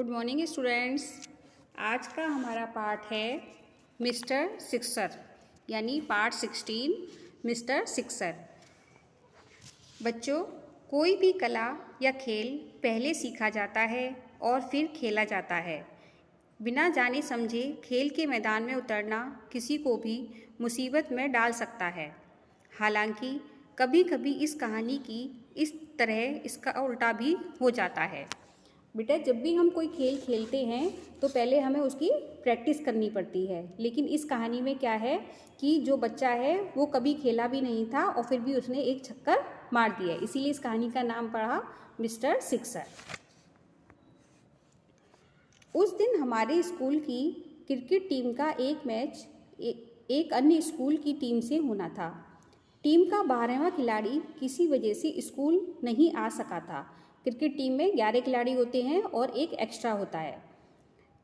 Good morning students. आज का हमारा पाठ है मिस्टर सिक्सर यानी पार्ट 16 मिस्टर सिक्सर। बच्चों, कोई भी कला या खेल पहले सीखा जाता है और फिर खेला जाता है। बिना जाने समझे खेल के मैदान में उतरना किसी को भी मुसीबत में डाल सकता है। हालांकि कभी कभी इस कहानी की इस तरह इसका उल्टा भी हो जाता है। बेटा, जब भी हम कोई खेल खेलते हैं तो पहले हमें उसकी प्रैक्टिस करनी पड़ती है, लेकिन इस कहानी में क्या है कि जो बच्चा है वो कभी खेला भी नहीं था और फिर भी उसने एक छक्कर मार दिया, इसीलिए इस कहानी का नाम पड़ा मिस्टर सिक्सर। उस दिन हमारे स्कूल की क्रिकेट टीम का एक मैच एक अन्य स्कूल की टीम से होना था। टीम का 12वां खिलाड़ी किसी वजह से स्कूल नहीं आ सका था। क्रिकेट टीम में 11 खिलाड़ी होते हैं और एक एक्स्ट्रा होता है।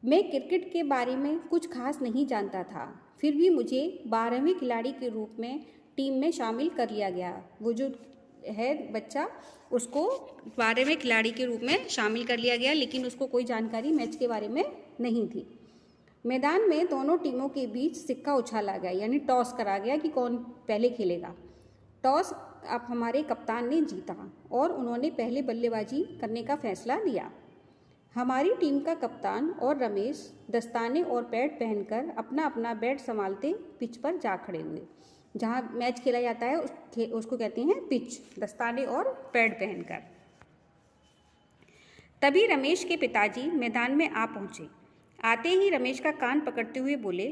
मैं क्रिकेट के बारे में कुछ खास नहीं जानता था, फिर भी मुझे 12वें खिलाड़ी के रूप में टीम में शामिल कर लिया गया। वो जो है बच्चा, उसको 12वें खिलाड़ी के रूप में शामिल कर लिया गया, लेकिन उसको कोई जानकारी मैच के बारे में नहीं थी। मैदान में दोनों टीमों के बीच सिक्का उछाला गया, यानी टॉस करा गया कि कौन पहले खेलेगा। टॉस अब हमारे कप्तान ने जीता और उन्होंने पहले बल्लेबाजी करने का फैसला लिया। हमारी टीम का कप्तान और रमेश दस्ताने और पैड पहनकर अपना अपना बैट संभालते पिच पर जा खड़े हुए। जहाँ मैच खेला जाता है उसको कहते हैं पिच, दस्ताने और पैड पहनकर। तभी रमेश के पिताजी मैदान में आ पहुँचे। आते ही रमेश का कान पकड़ते हुए बोले,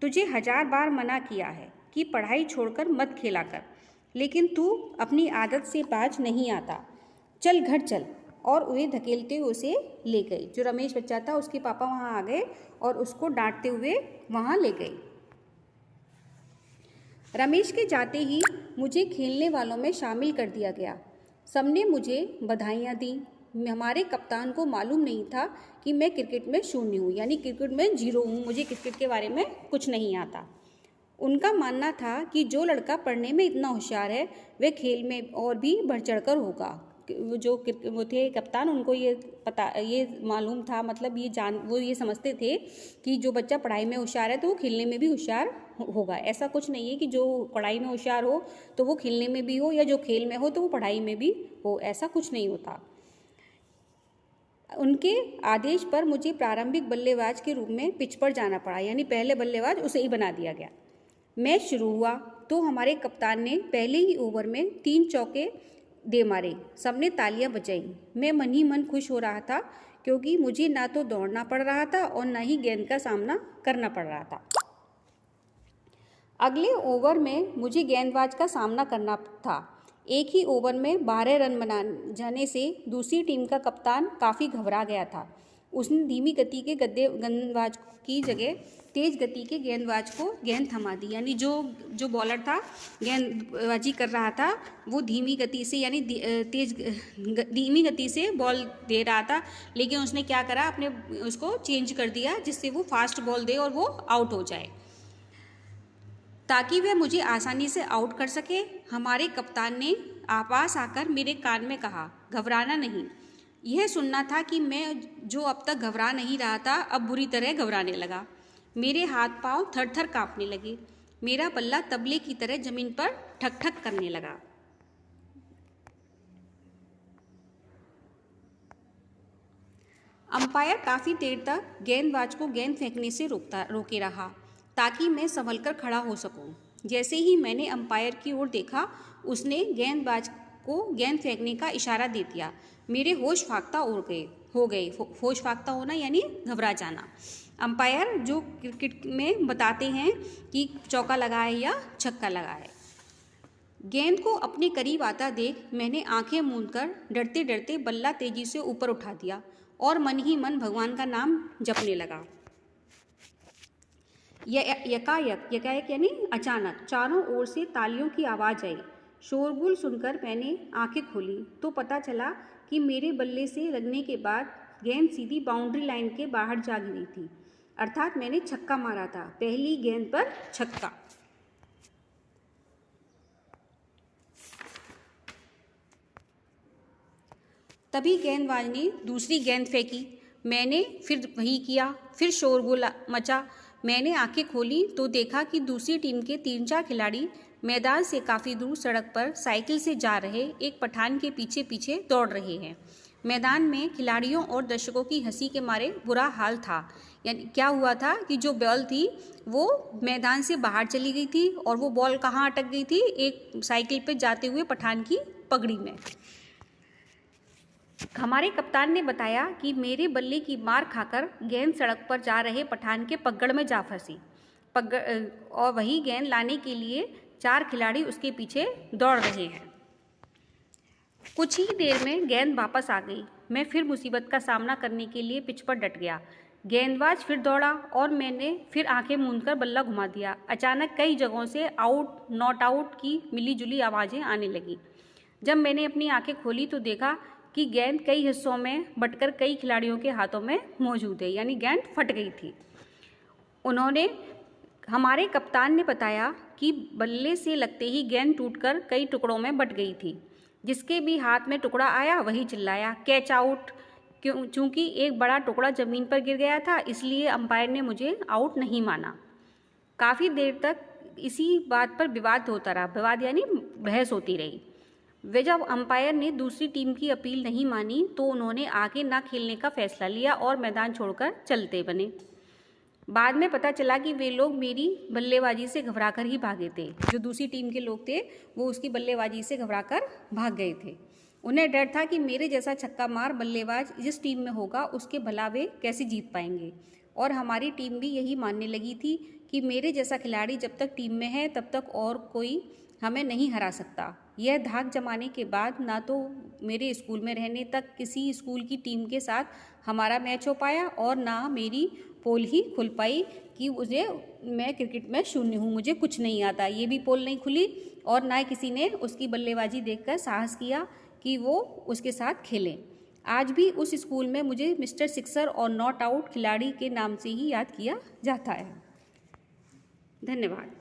तुझे 1000 बार मना किया है कि पढ़ाई छोड़कर मत खेला कर, लेकिन तू अपनी आदत से बाज नहीं आता। चल घर चल। और उन्हें धकेलते हुए उसे ले गए। जो रमेश बच्चा था उसके पापा वहाँ आ गए और उसको डांटते हुए वहाँ ले गए। रमेश के जाते ही मुझे खेलने वालों में शामिल कर दिया गया। सबने मुझे बधाइयाँ दी। हमारे कप्तान को मालूम नहीं था कि मैं क्रिकेट में शून्य हूँ, यानी क्रिकेट में 0 हूँ, मुझे क्रिकेट के बारे में कुछ नहीं आता। उनका मानना था कि जो लड़का पढ़ने में इतना होशियार है वह खेल में और भी बढ़ चढ़कर होगा। वो थे कप्तान, उनको ये मालूम था, मतलब वो ये समझते थे कि जो बच्चा पढ़ाई में होशियार है तो वो खेलने में भी होशियार होगा। ऐसा कुछ नहीं है कि जो पढ़ाई में होशियार हो तो वो खेलने में भी हो, या जो खेल में हो तो वो पढ़ाई में भी हो, ऐसा कुछ नहीं होता। उनके आदेश पर मुझे प्रारंभिक बल्लेबाज के रूप में पिच पर जाना पड़ा, यानी पहले बल्लेबाज उसे ही बना दिया गया। मैच शुरू हुआ तो हमारे कप्तान ने पहले ही ओवर में 3 चौके दे मारे। सबने तालियां बजाई। मैं मन ही मन खुश हो रहा था, क्योंकि मुझे ना तो दौड़ना पड़ रहा था और ना ही गेंद का सामना करना पड़ रहा था। अगले ओवर में मुझे गेंदबाज का सामना करना था। एक ही ओवर में 12 रन बना जाने से दूसरी टीम का कप्तान काफ़ी घबरा गया था। उसने धीमी गति के गेंदबाज की जगह तेज गति के गेंदबाज को गेंद थमा दी, यानी जो बॉलर था, गेंदबाजी कर रहा था, वो धीमी गति से यानी धीमी गति से बॉल दे रहा था, लेकिन उसने क्या करा, अपने उसको चेंज कर दिया जिससे वो फास्ट बॉल दे और वो आउट हो जाए, ताकि वह मुझे आसानी से आउट कर सके। हमारे कप्तान ने पास आकर मेरे कान में कहा, घबराना नहीं। यह सुनना था कि मैं जो अब तक घबरा नहीं रहा था अब बुरी तरह घबराने लगा। मेरे हाथ पांव थर थर कांपने लगे। मेरा बल्ला तबले की तरह जमीन पर ठक ठक करने लगा। अंपायर काफ़ी देर तक गेंदबाज को गेंद फेंकने से रोके रहा, ताकि मैं संभलकर खड़ा हो सकूं। जैसे ही मैंने अंपायर की ओर देखा, उसने गेंदबाज को गेंद फेंकने का इशारा दे दिया। मेरे होश फाख्ता हो गए। होश फाख्ता होना यानी घबरा जाना। अंपायर जो क्रिकेट में बताते हैं कि चौका लगा है या छक्का लगा है। गेंद को अपने करीब आता देख मैंने आंखें मूंदकर डरते डरते बल्ला तेजी से ऊपर उठा दिया और मन ही मन भगवान का नाम जपने लगा। यकायक यानी अचानक चारों ओर से तालियों की आवाज़ आई। शोरगुल सुनकर मैंने आंखें खोली तो पता चला कि मेरे बल्ले से लगने के बाद गेंद सीधी बाउंड्री लाइन के बाहर जा गिरी थी, अर्थात मैंने छक्का मारा था। पहली गेंद पर छक्का। तभी गेंदबाज ने दूसरी गेंद फेंकी। मैंने फिर वही किया, फिर शोरगुल मचा। मैंने आंखें खोली तो देखा कि दूसरी टीम के 3-4 खिलाड़ी मैदान से काफ़ी दूर सड़क पर साइकिल से जा रहे एक पठान के पीछे पीछे दौड़ रहे हैं। मैदान में खिलाड़ियों और दर्शकों की हंसी के मारे बुरा हाल था। यानी क्या हुआ था कि जो बॉल थी वो मैदान से बाहर चली गई थी और वो बॉल कहाँ अटक गई थी, एक साइकिल पे जाते हुए पठान की पगड़ी में। हमारे कप्तान ने बताया कि मेरे बल्ले की मार खाकर गेंद सड़क पर जा रहे पठान के पगड़ में जा फंसी। और वही गेंद लाने के लिए 4 खिलाड़ी उसके पीछे दौड़ रहे हैं। कुछ ही देर में गेंद वापस आ गई। मैं फिर मुसीबत का सामना करने के लिए पिच पर डट गया। गेंदबाज फिर दौड़ा और मैंने फिर आंखें मूंदकर बल्ला घुमा दिया। अचानक कई जगहों से आउट, नॉट आउट की मिली-जुली आवाज़ें आने लगीं। जब मैंने अपनी आंखें खोली तो देखा कि गेंद कई हिस्सों में बंटकर कई खिलाड़ियों के हाथों में मौजूद है, यानी गेंद फट गई थी। हमारे कप्तान ने बताया कि बल्ले से लगते ही गेंद टूटकर कई टुकड़ों में बंट गई थी। जिसके भी हाथ में टुकड़ा आया वही चिल्लाया, कैच आउट। चूँकि एक बड़ा टुकड़ा ज़मीन पर गिर गया था, इसलिए अंपायर ने मुझे आउट नहीं माना। काफ़ी देर तक इसी बात पर विवाद होता रहा। विवाद यानी बहस होती रही। वे जब अंपायर ने दूसरी टीम की अपील नहीं मानी तो उन्होंने आगे ना खेलने का फैसला लिया और मैदान छोड़कर चलते बने। बाद में पता चला कि वे लोग मेरी बल्लेबाजी से घबराकर ही भागे थे। जो दूसरी टीम के लोग थे वो उसकी बल्लेबाजी से घबराकर भाग गए थे। उन्हें डर था कि मेरे जैसा छक्का मार बल्लेबाज जिस टीम में होगा उसके भला वे कैसे जीत पाएंगे। और हमारी टीम भी यही मानने लगी थी कि मेरे जैसा खिलाड़ी जब तक टीम में है तब तक और कोई हमें नहीं हरा सकता। यह धाक जमाने के बाद ना तो मेरे स्कूल में रहने तक किसी स्कूल की टीम के साथ हमारा मैच हो पाया और ना मेरी पोल ही खुल पाई कि मैं क्रिकेट में शून्य हूँ, मुझे कुछ नहीं आता। ये भी पोल नहीं खुली और ना किसी ने उसकी बल्लेबाजी देखकर साहस किया कि वो उसके साथ खेलें। आज भी उस स्कूल में मुझे मिस्टर सिक्सर और नॉट आउट खिलाड़ी के नाम से ही याद किया जाता है। धन्यवाद।